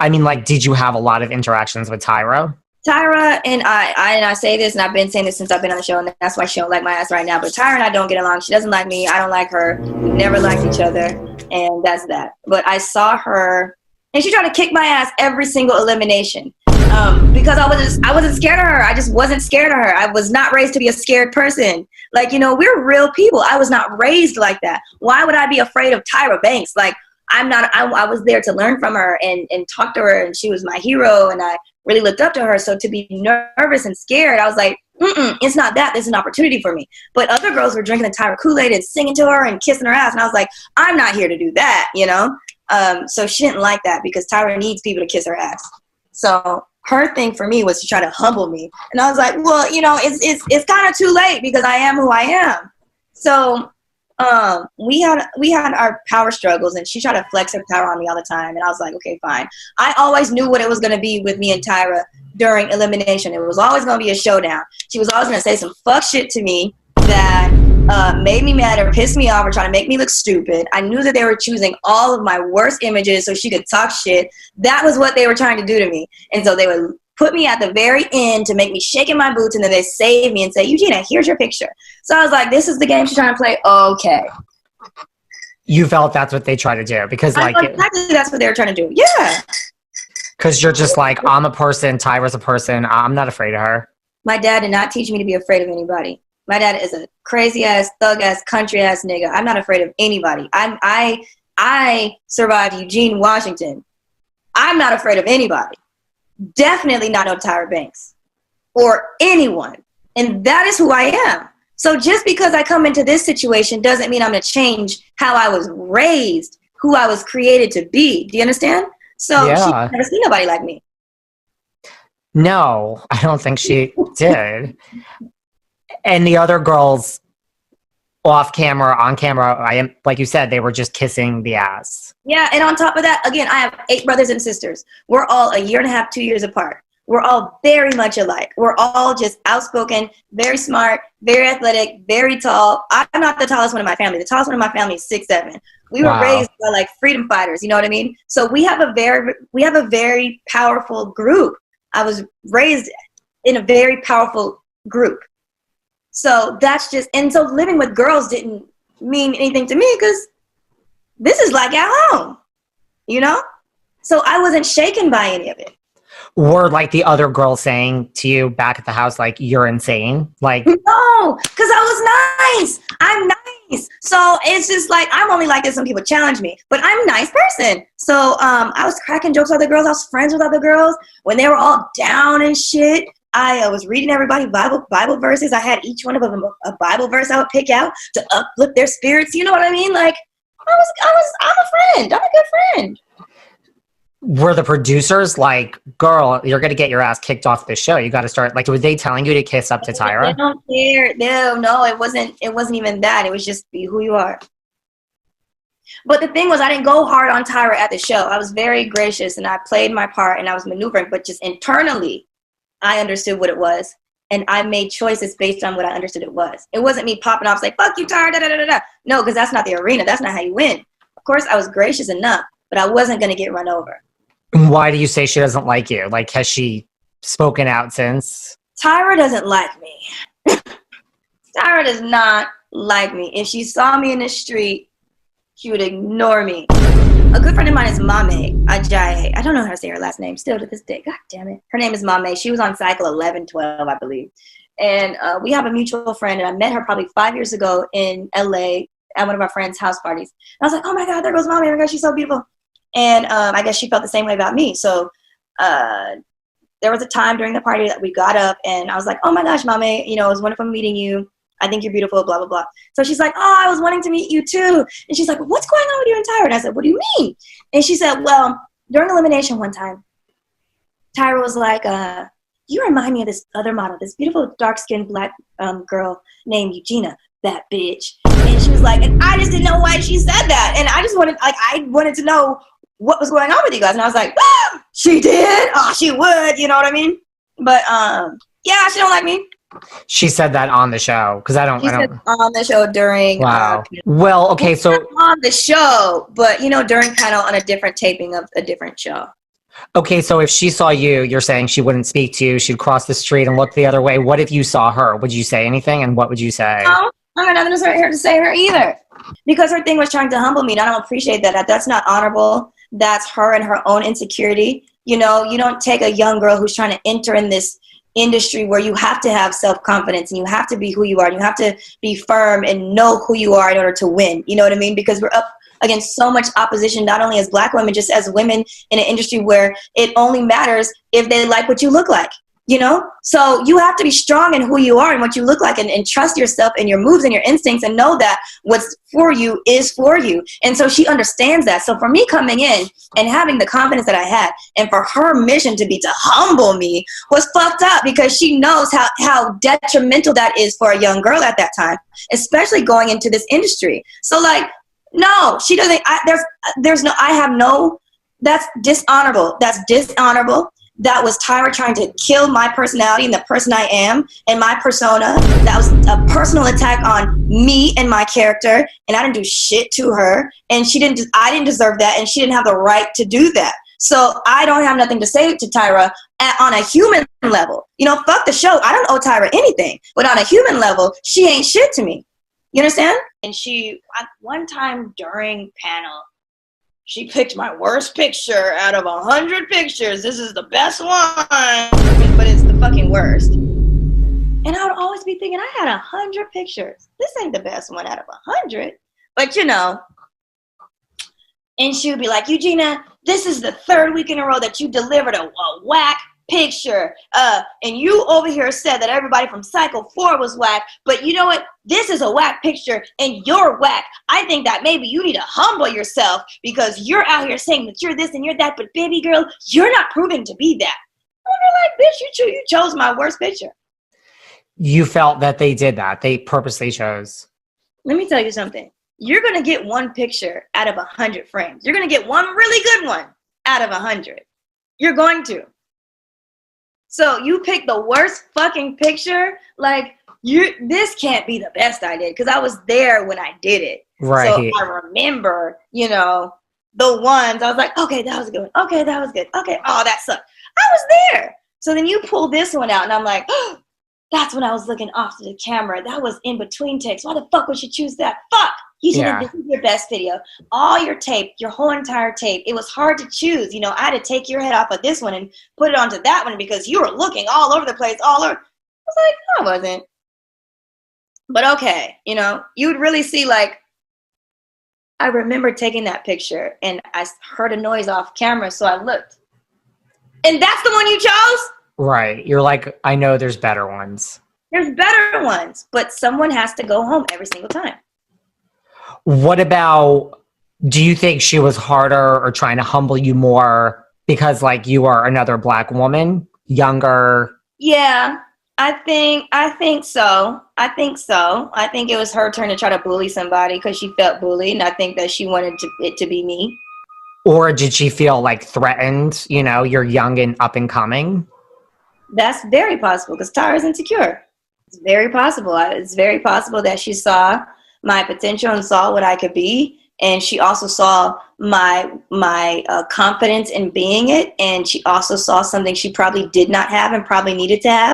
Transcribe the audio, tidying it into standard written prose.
I mean, like, did you have a lot of interactions with Tyra? Tyra and I say this, and I've been saying this since I've been on the show, and that's why she don't like my ass right now. But Tyra and I don't get along. She doesn't like me. I don't like her. We never liked each other, and that's that. But I saw her, and she tried to kick my ass every single elimination because I wasn't scared of her. I just wasn't scared of her. I was not raised to be a scared person. Like, you know, we're real people. I was not raised like that. Why would I be afraid of Tyra Banks? Like, I'm not. I was there to learn from her and talk to her, and she was my hero, and I really looked up to her. So to be nervous and scared, I was like, it's not that. This is an opportunity for me. But other girls were drinking the Tyra Kool-Aid and singing to her and kissing her ass. And I was like, I'm not here to do that, you know? So she didn't like that because Tyra needs people to kiss her ass. So her thing for me was to try to humble me. And I was like, well, you know, it's kind of too late because I am who I am. So we had our power struggles, and she tried to flex her power on me all the time, and I was like, okay, fine. I always knew what it was going to be with me and Tyra during elimination. It was always going to be a showdown. She was always going to say some fuck shit to me that made me mad or pissed me off or trying to make me look stupid. I knew that they were choosing all of my worst images so she could talk shit. That was what they were trying to do to me. And so they would put me at the very end to make me shake in my boots, and then they save me and say, Eugena, here's your picture. So I was like, this is the game she's trying to play? Okay. You felt that's what they try to do because, like, exactly that's what they were trying to do. Yeah. Because you're just like, I'm a person, Tyra's a person, I'm not afraid of her. My dad did not teach me to be afraid of anybody. My dad is a crazy-ass, thug-ass, country-ass nigga. I'm not afraid of anybody. I survived Eugene, Washington. I'm not afraid of anybody. Definitely not no Tyra Banks or anyone. And that is who I am. So just because I come into this situation doesn't mean I'm going to change how I was raised, who I was created to be. Do you understand? So yeah. She's never seen nobody like me. No, I don't think she did. And the other girls off camera, on camera, like you said, they were just kissing the ass. Yeah, and on top of that, again, I have 8 brothers and sisters. We're all a year and a half, 2 years apart. We're all very much alike. We're all just outspoken, very smart, very athletic, very tall. I'm not the tallest one in my family. The tallest one in my family is 6'7". We were raised by like freedom fighters, you know what I mean? So we have a very powerful group. I was raised in a very powerful group. So that's just, and so living with girls didn't mean anything to me because this is like at home, you know? So I wasn't shaken by any of it. Were like the other girls saying to you back at the house, like, you're insane? Like, no, because I was nice. I'm nice. So it's just like, I'm only like this when people challenge me, but I'm a nice person. So I was cracking jokes with other girls. I was friends with other girls when they were all down and shit. I was reading everybody Bible verses. I had each one of them a Bible verse I would pick out to uplift their spirits. You know what I mean? Like, I'm a friend. I'm a good friend. Were the producers like, girl, you're going to get your ass kicked off the show. You got to start, like, were they telling you to kiss up to Tyra? They don't care. No, it wasn't even that. It was just be who you are. But the thing was, I didn't go hard on Tyra at the show. I was very gracious and I played my part and I was maneuvering, but just internally, I understood what it was. And I made choices based on what I understood it was. It wasn't me popping off like, fuck you, Tyra, da da da da. No, because that's not the arena. That's not how you win. Of course, I was gracious enough, but I wasn't going to get run over. Why do you say she doesn't like you? Like, has she spoken out since? Tyra doesn't like me. Tyra does not like me. If she saw me in the street, she would ignore me. A good friend of mine is Mame Ajayi. I don't know how to say her last name still to this day. God damn it. Her name is Mame. She was on cycle 11, 12, I believe. And we have a mutual friend, and I met her probably 5 years ago in LA at one of our friends' house parties. And I was like, oh my God, there goes Mame. Oh my God, she's so beautiful. And I guess she felt the same way about me. So there was a time during the party that we got up, and I was like, oh my gosh, Mame, you know, it was wonderful meeting you. I think you're beautiful, blah, blah, blah. So she's like, oh, I was wanting to meet you too. And she's like, what's going on with you and Tyra? And I said, what do you mean? And she said, well, during elimination one time, Tyra was like, you remind me of this other model, this beautiful dark-skinned black girl named Eugena, that bitch. And she was like, and I just didn't know why she said that. And I wanted to know what was going on with you guys. And I was like, she did? Oh, she would, you know what I mean? But yeah, she don't like me. She said that on the show because I don't. Said on the show during. Wow. Well, okay, so on the show, but you know, during panel on a different taping of a different show. Okay, so if she saw you, you're saying she wouldn't speak to you, she'd cross the street and look the other way. What if you saw her? Would you say anything, and what would you say? No, I got nothing to say to her either. Because her thing was trying to humble me, and I don't appreciate that. That's not honorable. That's her and her own insecurity. You know, you don't take a young girl who's trying to enter in this industry where you have to have self-confidence and you have to be who you are and you have to be firm and know who you are in order to win. You know what I mean? Because we're up against so much opposition, not only as Black women, just as women in an industry where it only matters if they like what you look like, you know? So you have to be strong in who you are and what you look like, and trust yourself and your moves and your instincts, and know that what's for you is for you. And so she understands that. So for me coming in and having the confidence that I had, and for her mission to be to humble me, was fucked up, because she knows how detrimental that is for a young girl at that time, especially going into this industry. So like, no, she doesn't. That's dishonorable. That's dishonorable. That was Tyra trying to kill my personality and the person I am and my persona. That was a personal attack on me and my character, and I didn't do shit to her, and I didn't deserve that, and she didn't have the right to do that. So I don't have nothing to say to Tyra on a human level. You know, fuck the show. I don't owe Tyra anything, but on a human level, she ain't shit to me. You understand? And one time during panel, she picked my worst picture out of 100 pictures. This is the best one, but it's the fucking worst. And I would always be thinking, I had 100 pictures. This ain't the best one out of 100. But you know, and she would be like, Eugena, this is the third week in a row that you delivered a whack picture. And you over here said that everybody from Cycle 4 was whack, but you know what? This is a whack picture and you're whack. I think that maybe you need to humble yourself, because you're out here saying that you're this and you're that, but baby girl, you're not proving to be that. And you're like, bitch, you chose my worst picture. You felt that they did that. They purposely chose. Let me tell you something. You're going to get one picture out of 100 frames. You're going to get one really good one out of 100. You're going to. So you pick the worst fucking picture, like, this can't be the best I did, because I was there when I did it. Right. So I remember, you know, the ones I was like, okay, that was a good one. Okay, that was good. Okay, oh, that sucked. I was there. So then you pull this one out, and I'm like, oh, that's when I was looking off to the camera. That was in between takes. Why the fuck would you choose that? Fuck! You should have This is your best video. All your tape, your whole entire tape. It was hard to choose. You know, I had to take your head off of this one and put it onto that one, because you were looking all over the place, all over. I was like, no, I wasn't. But okay, you know, you would really see, like, I remember taking that picture and I heard a noise off camera, so I looked. And that's the one you chose? Right. You're like, I know there's better ones. There's better ones, but someone has to go home every single time. What about, do you think she was harder or trying to humble you more because, like, you are another Black woman, younger? Yeah, I think so. I think it was her turn to try to bully somebody because she felt bullied, and I think that she wanted it to be me. Or did she feel, like, threatened? You know, you're young and up and coming. That's very possible, because Tyra's insecure. It's very possible. It's very possible that she saw my potential and saw what I could be, and she also saw my confidence in being it, and she also saw something she probably did not have and probably needed to have.